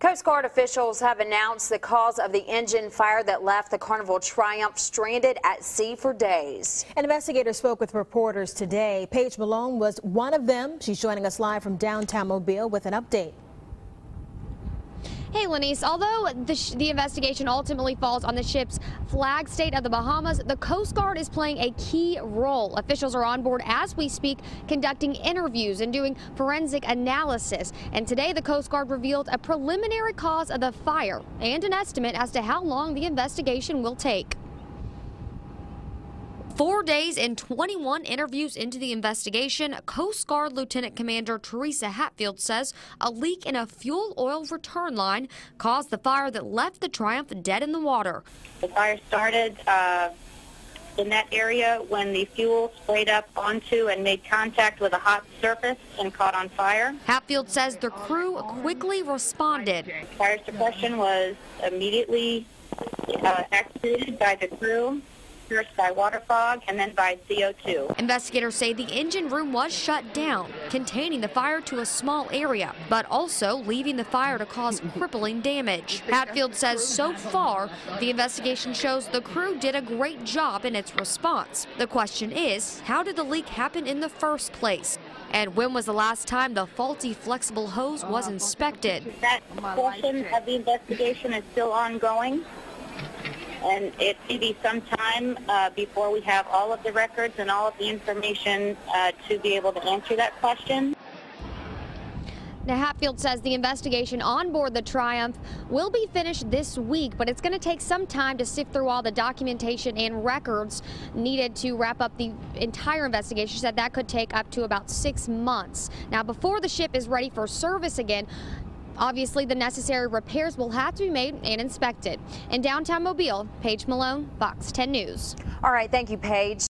Coast Guard officials have announced the cause of the engine fire that left the Carnival Triumph stranded at sea for days. An investigator spoke with reporters today. Paige Malone was one of them. She's joining us live from downtown Mobile with an update. Hey, Lenice, although the investigation ultimately falls on the ship's flag state of the Bahamas, the Coast Guard is playing a key role. Officials are on board as we speak, conducting interviews and doing forensic analysis. And today, the Coast Guard revealed a preliminary cause of the fire and an estimate as to how long the investigation will take. 4 days and 21 interviews into the investigation, Coast Guard Lieutenant Commander Teresa Hatfield says a leak in a fuel oil return line caused the fire that left the Triumph dead in the water. The fire started in that area when the fuel sprayed up onto and made contact with a hot surface and caught on fire. Hatfield says the crew quickly responded. Fire suppression was immediately activated by the crew. First by water fog and then by CO2. Investigators say the engine room was shut down, containing the fire to a small area, but also leaving the fire to cause crippling damage. Hatfield says so far, the investigation shows the crew did a great job in its response. The question is, how did the leak happen in the first place? And when was the last time the faulty flexible hose was inspected? That portion of the investigation is still ongoing. And it may be some time before we have all of the records and all of the information to be able to answer that question. Now, Hatfield says the investigation on board the Triumph will be finished this week, but it's going to take some time to sift through all the documentation and records needed to wrap up the entire investigation. She said that could take up to about 6 months. Now, before the ship is ready for service again, obviously, the necessary repairs will have to be made and inspected. In downtown Mobile, Paige Malone, Fox 10 News. All right, thank you, Paige.